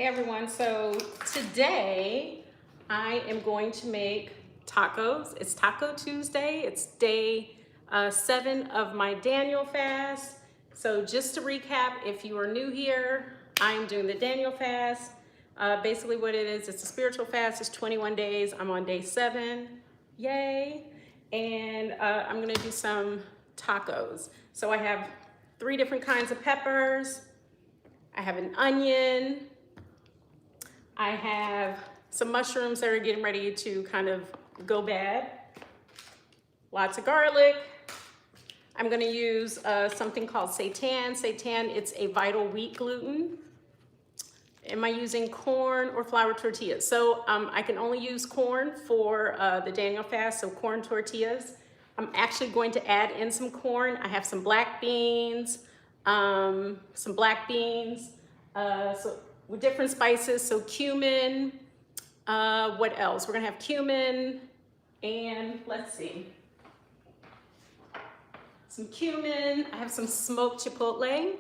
Hey everyone, so today I am going to make tacos. It's Taco Tuesday. It's day 7 of my Daniel fast. So just to recap, if you are new here, I am doing the Daniel fast. Basically what it is, it's a spiritual fast. It's 21 days. I'm on day 7. Yay. And I'm gonna do some tacos. So I have 3 different kinds of peppers. I have an onion. I have some mushrooms that are getting ready to kind of go bad. Lots of garlic. I'm gonna use something called Seitan. Seitan, it's a vital wheat gluten. Am I using corn or flour tortillas? So I can only use corn for the Daniel fast, so corn tortillas. I'm actually going to add in some corn. I have some black beans, so with different spices, so cumin, what else? We're gonna have cumin and let's see, some cumin. I have some smoked chipotle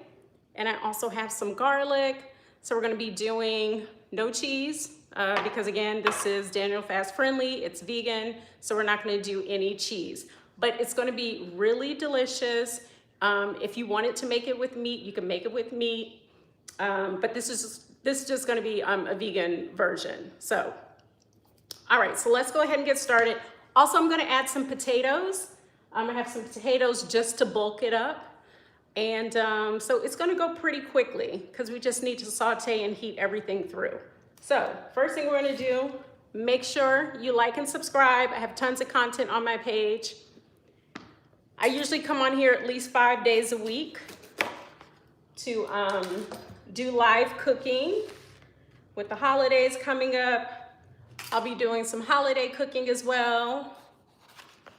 and I also have some garlic. So we're gonna be doing no cheese because again, this is Daniel fast friendly, it's vegan, so we're not gonna do any cheese. But it's gonna be really delicious. If you wanted to make it with meat, you can make it with meat. But this is just gonna be a vegan version. So, all right, so let's go ahead and get started. Also, I'm gonna add some potatoes. I have some potatoes just to bulk it up. And so it's gonna go pretty quickly because we just need to saute and heat everything through. So first thing we're gonna do, make sure you like and subscribe. I have tons of content on my page. I usually come on here at least 5 days a week to do live cooking. With the holidays coming up, I'll be doing some holiday cooking as well.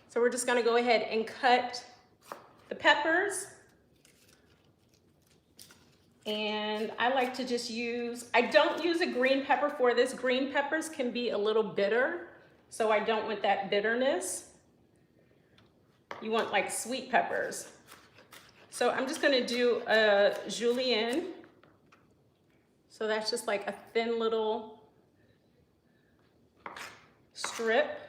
So we're just gonna go ahead and cut the peppers. And I like to just use, I don't use a green pepper for this. Green peppers can be a little bitter, so I don't want that bitterness. You want like sweet peppers. So I'm just gonna do a julienne. So that's just like a thin little strip.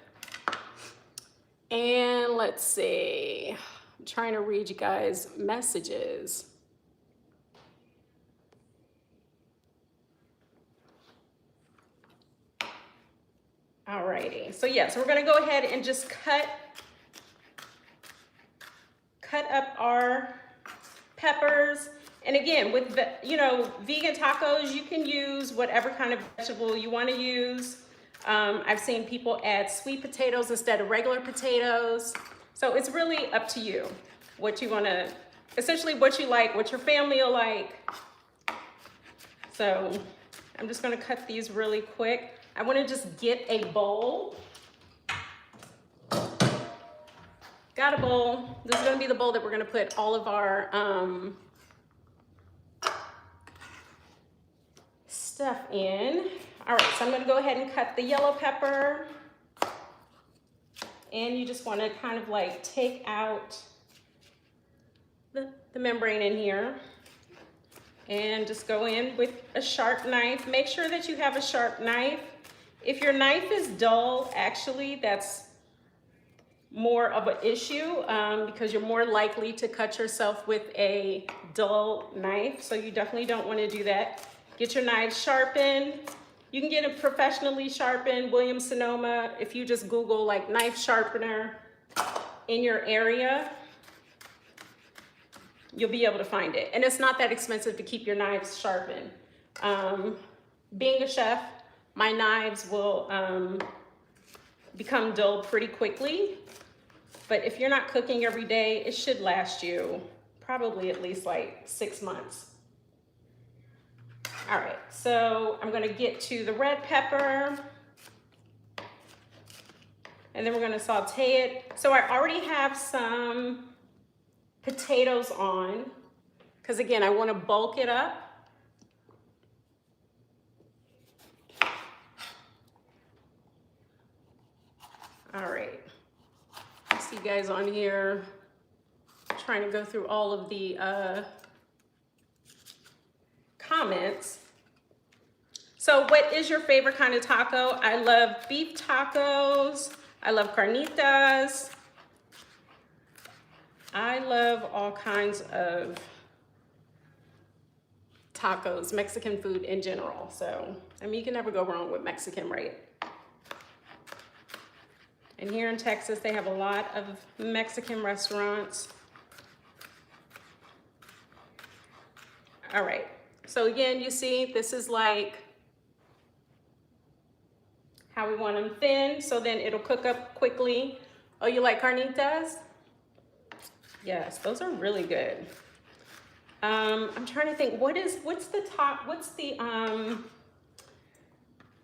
And let's see, I'm trying to read you guys' messages. Alrighty, so yeah, so we're gonna go ahead and just cut up our peppers. And again, with vegan tacos, you can use whatever kind of vegetable you want to use. I've seen people add sweet potatoes instead of regular potatoes. So it's really up to you what you want to, essentially what you like, what your family will like. So I'm just going to cut these really quick. I want to just get a bowl. Got a bowl. This is going to be the bowl that we're going to put all of our stuff in. All right, so I'm going to go ahead and cut the yellow pepper. And you just want to kind of like take out the membrane in here. And just go in with a sharp knife. Make sure that you have a sharp knife. If your knife is dull, actually, that's more of an issue because you're more likely to cut yourself with a dull knife. So you definitely don't want to do that. Get your knife sharpened. You can get it professionally sharpened, Williams-Sonoma. If you just Google like knife sharpener in your area, you'll be able to find it. And it's not that expensive to keep your knives sharpened. Being a chef, my knives will become dull pretty quickly. But if you're not cooking every day, it should last you probably at least like 6 months. All right, so I'm gonna get to the red pepper and then we're gonna saute it. So I already have some potatoes on because again, I wanna bulk it up. All right, I see you guys on here trying to go through all of the comments. So what is your favorite kind of taco? I love beef tacos. I love carnitas. I love all kinds of tacos, Mexican food in general. So, I mean, you can never go wrong with Mexican, right? And here in Texas, they have a lot of Mexican restaurants. All right, so again, you see, this is like how we want them thin, so then it'll cook up quickly. Oh, you like carnitas? Yes, those are really good. I'm trying to think, what's the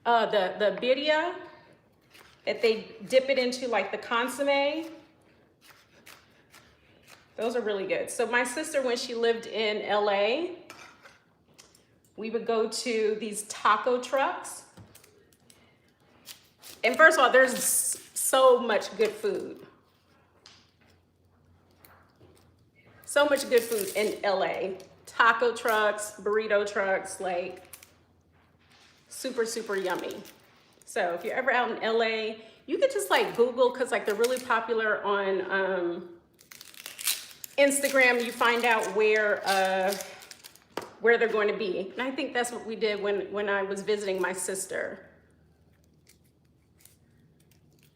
birria that they dip it into like the consomme. Those are really good. So my sister, when she lived in LA, we would go to these taco trucks. And first of all, there's so much good food. So much good food in LA. Taco trucks, burrito trucks, like super, super yummy. So if you're ever out in LA, you could just like Google, because like they're really popular on Instagram. You find out where they're going to be. And I think that's what we did when I was visiting my sister.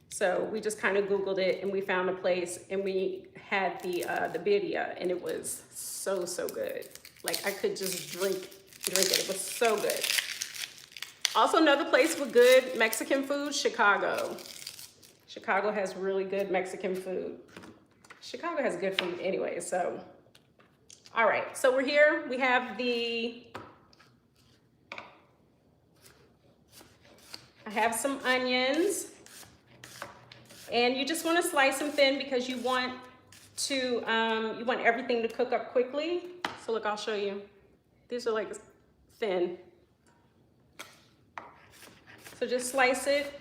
So we just kind of Googled it and we found a place and we had the birria, and it was so, so good. Like I could just drink it. It was so good. Also another place with good Mexican food, Chicago. Chicago has really good Mexican food. Chicago has good food anyway, so. All right, so we're here. We have I have some onions. And you just want to slice them thin because you want everything to cook up quickly. So look, I'll show you. These are like thin. So just slice it.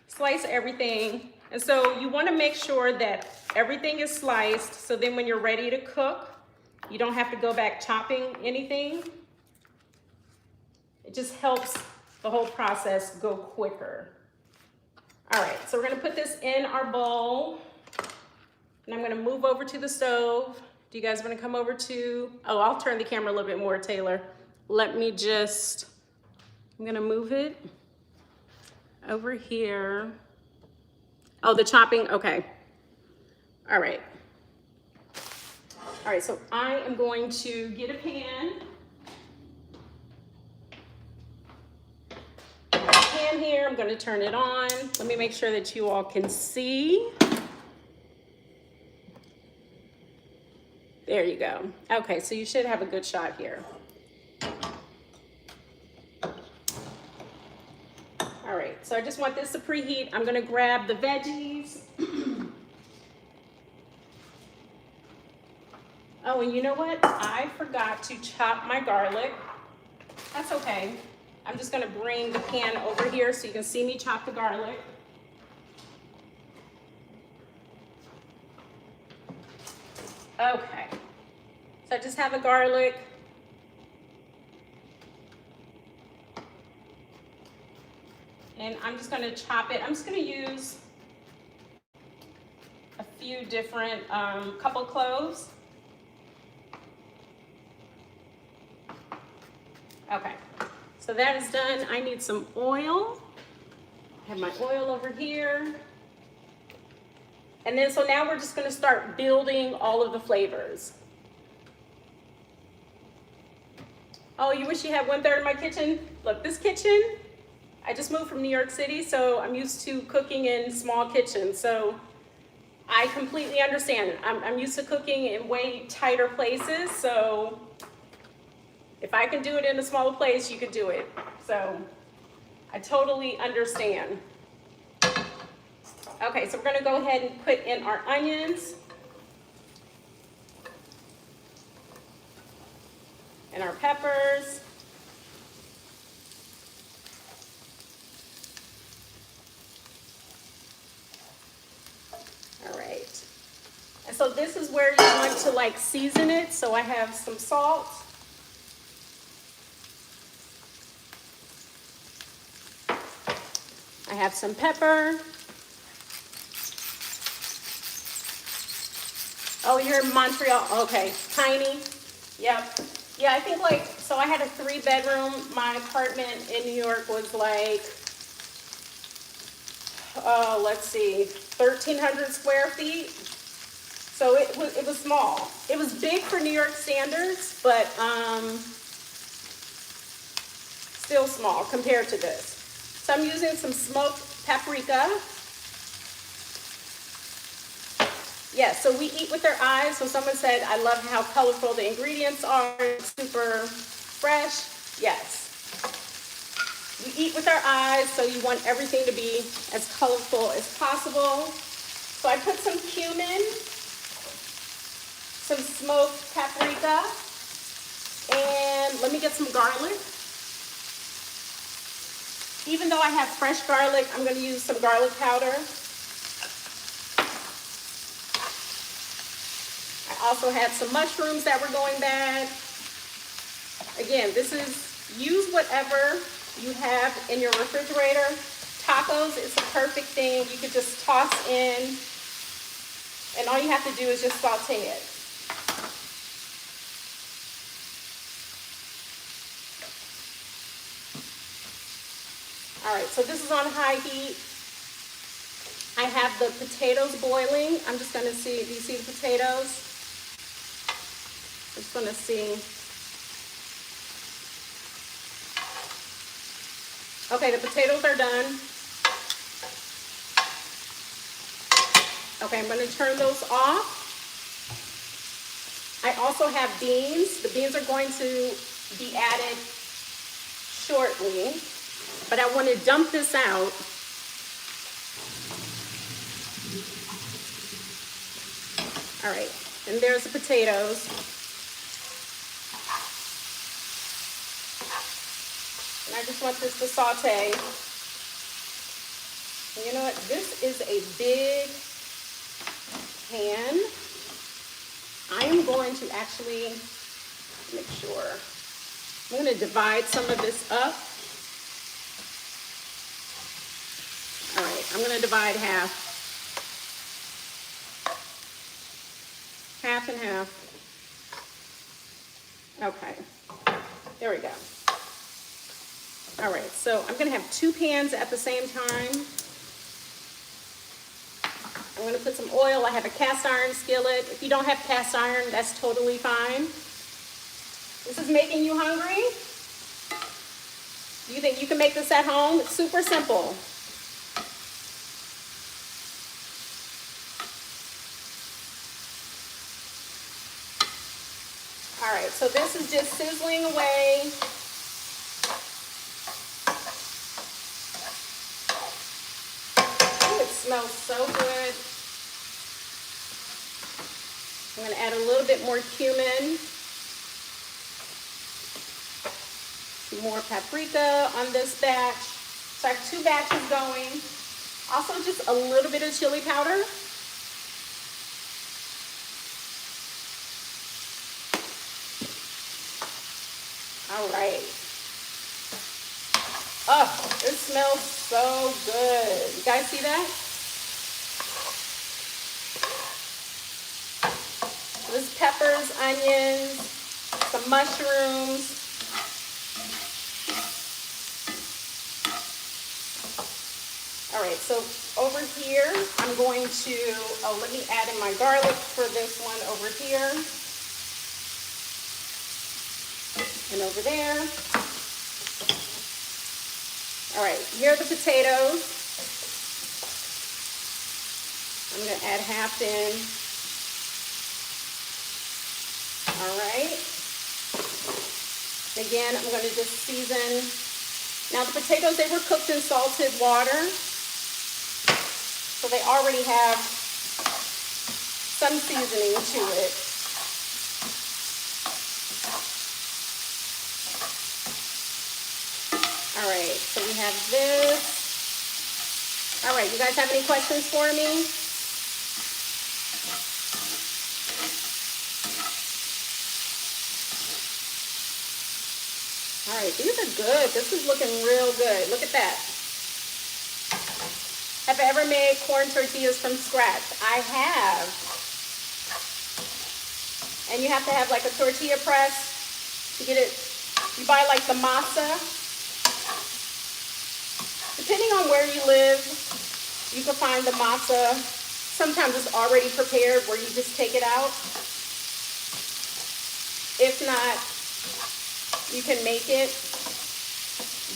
Slice everything. And so you want to make sure that everything is sliced, so then when you're ready to cook, you don't have to go back chopping anything. It just helps the whole process go quicker. All right, so we're gonna put this in our bowl, and I'm gonna move over to the stove. Do you guys wanna come over to, oh, I'll turn the camera a little bit more, Taylor. Let me just, I'm gonna move it over here. Oh, the chopping, okay. All right. All right, so I am going to get a pan. Here, I'm going to turn it on. Let me make sure that you all can see. There you go. Okay, so you should have a good shot here. All right, so I just want this to preheat. I'm going to grab the veggies. Oh, and you know what? I forgot to chop my garlic. That's okay. I'm just gonna bring the pan over here so you can see me chop the garlic. Okay, so I just have the garlic. And I'm just gonna chop it. I'm just gonna use a few different, couple cloves. Okay. So that is done. I need some oil. I have my oil over here. And then, so now we're just gonna start building all of the flavors. Oh, you wish you had 1/3 of my kitchen? Look, this kitchen, I just moved from New York City, so I'm used to cooking in small kitchens. So I completely understand. I'm used to cooking in way tighter places, so if I can do it in a smaller place, you can do it. So I totally understand. Okay, so we're gonna go ahead and put in our onions and our peppers. All right. And so this is where you want to like season it. So I have some salt. I have some pepper. Oh, you're in Montreal. Okay, tiny. Yep. Yeah, I think like, so I had a 3-bedroom. My apartment in New York was like, let's see, 1,300 square feet. So it was small. It was big for New York standards, but still small compared to this. So I'm using some smoked paprika. Yeah, so we eat with our eyes. So someone said, I love how colorful the ingredients are, super fresh. Yes. We eat with our eyes, so you want everything to be as colorful as possible. So I put some cumin, some smoked paprika, and let me get some garlic. Even though I have fresh garlic, I'm going to use some garlic powder. I also had some mushrooms that were going bad. Again, this is, use whatever you have in your refrigerator. Tacos is a perfect thing. You could just toss in, and all you have to do is just saute it. All right, so this is on high heat. I have the potatoes boiling. I'm just gonna see, do you see the potatoes? I'm just gonna see. Okay, the potatoes are done. Okay, I'm gonna turn those off. I also have beans. The beans are going to be added shortly, but I want to dump this out. All right, and there's the potatoes. And I just want this to saute. And you know what? This is a big pan. I am going to actually make sure. I'm going to divide some of this up. All right, I'm going to divide half. Half and half. Okay, there we go. All right, so I'm gonna have 2 pans at the same time. I'm gonna put some oil. I have a cast iron skillet. If you don't have cast iron, that's totally fine. This is making you hungry? Do you think you can make this at home? It's super simple. All right, so this is just sizzling away. Oh, it smells so good. I'm gonna add a little bit more cumin. Some more paprika on this batch. So I have 2 batches going. Also just a little bit of chili powder. All right. Oh, it smells so good. You guys see that? This is peppers, onions, some mushrooms. All right, so over here, I'm going to, let me add in my garlic for this one over here. And over there. All right, here are the potatoes. I'm gonna add half in. All right. Again, I'm gonna just season. Now the potatoes, they were cooked in salted water. So they already have some seasoning to it. All right, so we have this. All right, you guys have any questions for me? All right, these are good. This is looking real good. Look at that. Have I ever made corn tortillas from scratch? I have. And you have to have like a tortilla press to get it. You buy like the masa. Depending on where you live, you can find the masa. Sometimes it's already prepared where you just take it out. If not, you can make it.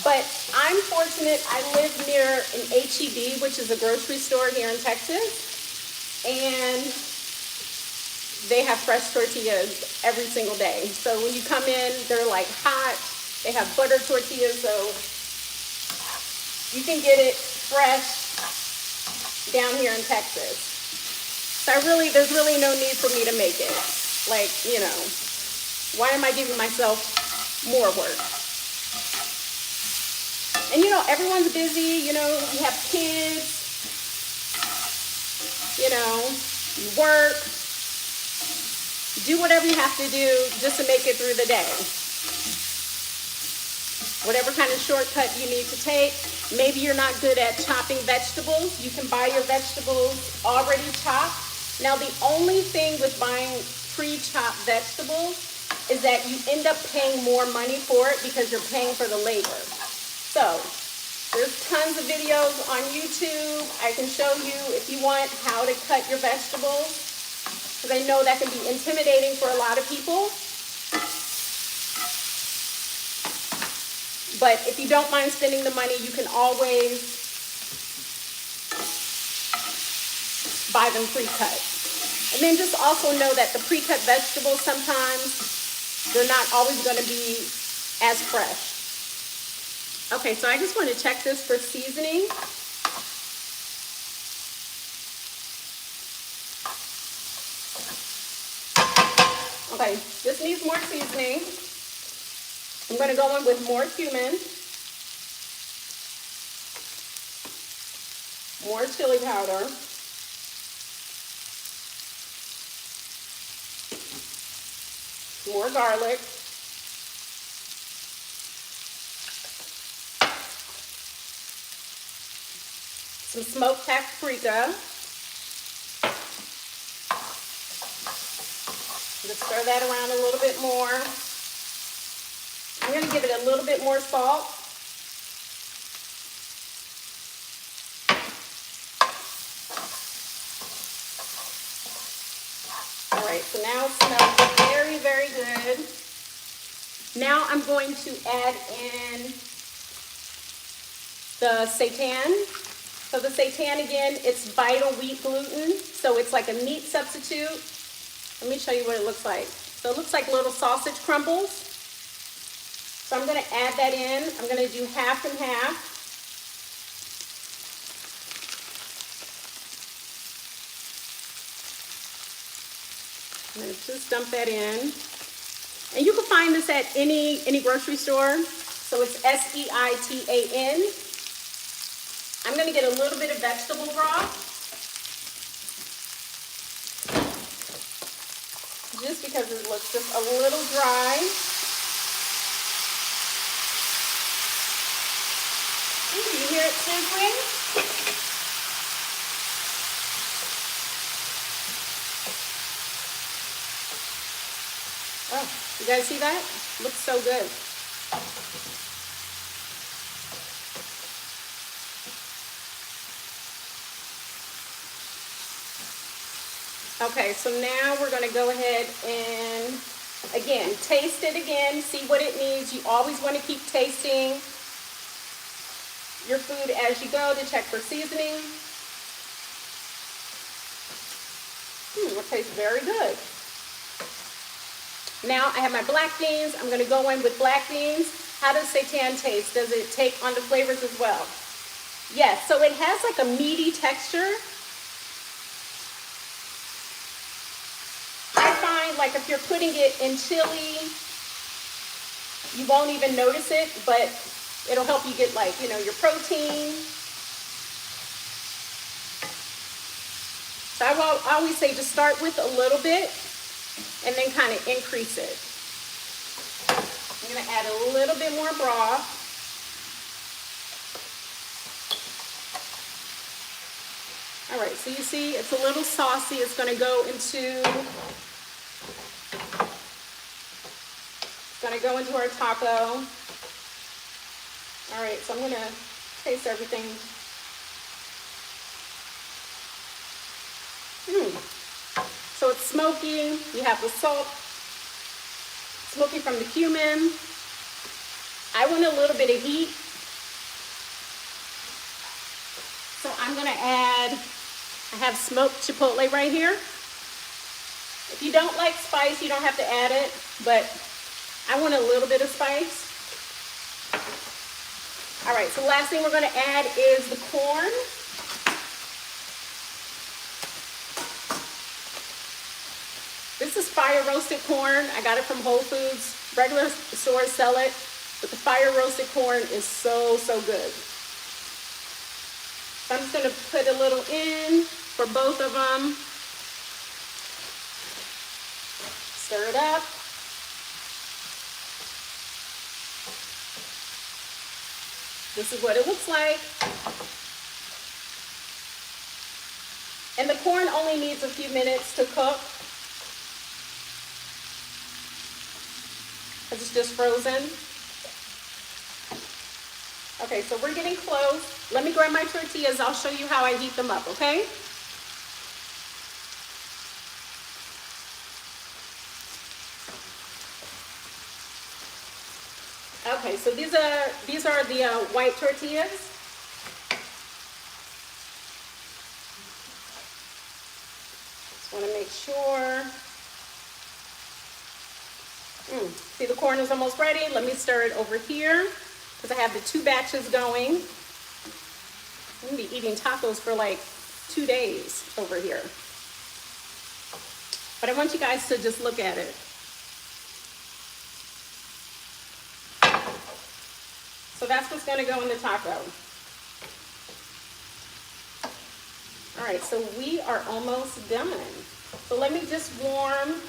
But I'm fortunate, I live near an H-E-B, which is a grocery store here in Texas, and they have fresh tortillas every single day. So when you come in, they're like hot. They have butter tortillas, so you can get it fresh down here in Texas. So there's really no need for me to make it. Like, you know, why am I giving myself more work? And you know, everyone's busy, you know, you have kids, you know, you work, do whatever you have to do just to make it through the day. Whatever kind of shortcut you need to take. Maybe you're not good at chopping vegetables. You can buy your vegetables already chopped. Now, the only thing with buying pre-chopped vegetables is that you end up paying more money for it because you're paying for the labor. So there's tons of videos on YouTube. I can show you, if you want, how to cut your vegetables, because I know that can be intimidating for a lot of people. But if you don't mind spending the money, you can always buy them pre-cut. And then just also know that the pre-cut vegetables, sometimes they're not always going to be as fresh. Okay, so I just want to check this for seasoning. Okay, this needs more seasoning. I'm going to go in with more cumin, more chili powder, more garlic, some smoked paprika. Just stir that around a little bit more. I'm going to give it a little bit more salt. All right, so now it smells very, very good. Now I'm going to add in the seitan. So the seitan, again, it's vital wheat gluten, so it's like a meat substitute. Let me show you what it looks like. So it looks like little sausage crumbles. So I'm going to add that in. I'm going to do half and half. I'm going to just dump that in. And you can find this at any grocery store. So it's Seitan. I'm going to get a little bit of vegetable broth. Just because it looks just a little dry. Ooh, you hear it sizzling? Oh, you guys see that? Looks so good. Okay, so now we're going to go ahead and, again, taste it again, see what it needs. You always want to keep tasting your food as you go to check for seasoning. It tastes very good. Now I have my black beans. I'm going to go in with black beans. How does seitan taste? Does it take on the flavors as well? Yes, so it has like a meaty texture. Like if you're putting it in chili, you won't even notice it, but it'll help you get, like, you know, your protein. So I always say just start with a little bit and then kind of increase it. I'm going to add a little bit more broth. All right, so you see it's a little saucy. It's gonna go into our taco. All right, so I'm gonna taste everything. So it's smoky. You have the salt, smoky from the cumin. I want a little bit of heat. So I'm gonna add, I have smoked chipotle right here. If you don't like spice, you don't have to add it, but I want a little bit of spice. All right, so the last thing we're gonna add is the corn. This is fire roasted corn. I got it from Whole Foods. Regular stores sell it, but the fire roasted corn is so, so good. So I'm just gonna put a little in for both of them. Stir it up. This is what it looks like. And the corn only needs a few minutes to cook, because it's just frozen. Okay, so we're getting close. Let me grab my tortillas. I'll show you how I heat them up, okay? Okay, so these are the white tortillas. Just want to make sure. See, the corn is almost ready. Let me stir it over here because I have the 2 batches going. I'm gonna be eating tacos for like 2 days over here. But I want you guys to just look at it. So that's what's gonna go in the taco. All right, so we are almost done. So let me just warm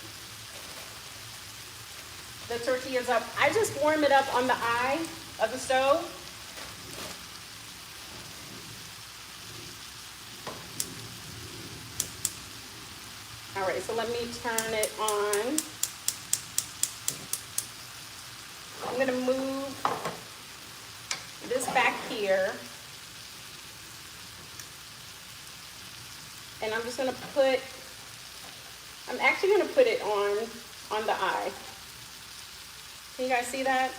the tortillas up. I just warm it up on the eye of the stove. All right, so let me turn it on. I'm gonna move this back here. And I'm just gonna put, I'm actually gonna put it on the eye. Can you guys see that?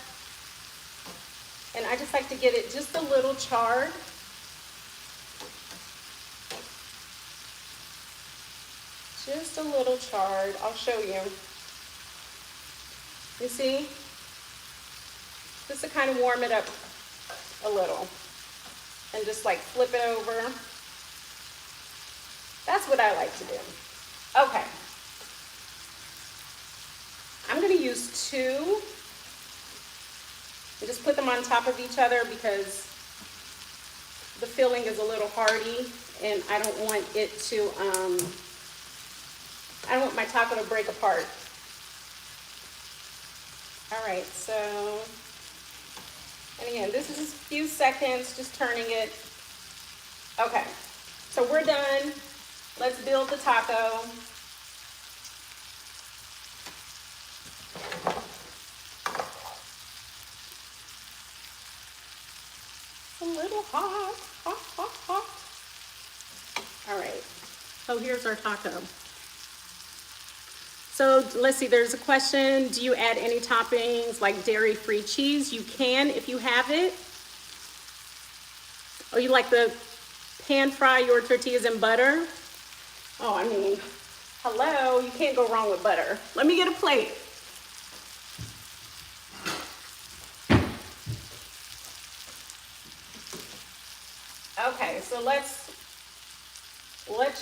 And I just like to get it just a little charred. Just a little charred. I'll show you. You see? Just to kind of warm it up a little. And just like flip it over. That's what I like to do. Okay. I'm going to use 2. And just put them on top of each other because the filling is a little hearty and I don't want it to, I don't want my taco to break apart. All right, so, and again, this is just a few seconds, just turning it. Okay, so we're done. Let's build the taco. A little hot, hot, hot, hot. All right, so here's our taco. So let's see, there's a question, do you add any toppings like dairy-free cheese? You can if you have it. Oh, you like the pan fry your tortillas in butter? Oh, I mean, hello, you can't go wrong with butter. Let me get a plate. Okay, so let's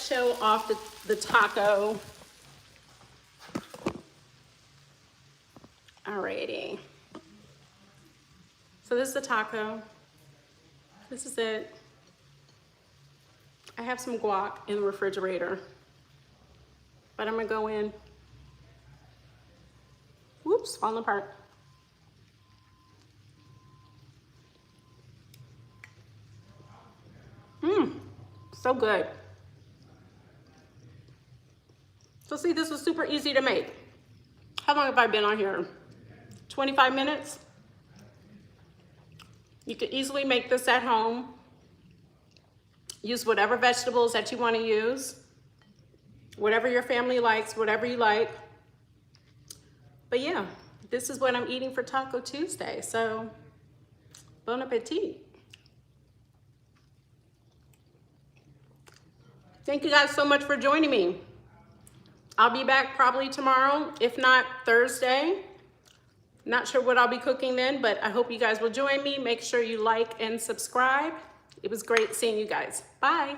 show off the taco. Alrighty. So this is the taco. This is it. I have some guac in the refrigerator, but I'm gonna go in. Whoops, falling apart. So good. see, this is super easy to make. How long have I been on here? 25 minutes? You could easily make this at home. Use whatever vegetables that you want to use. Whatever your family likes, whatever you like. But yeah, this is what I'm eating for Taco Tuesday. So, bon appetit. Thank you guys so much for joining me. I'll be back probably tomorrow, if not Thursday. Not sure what I'll be cooking then, but I hope you guys will join me. Make sure you like and subscribe. It was great seeing you guys. Bye.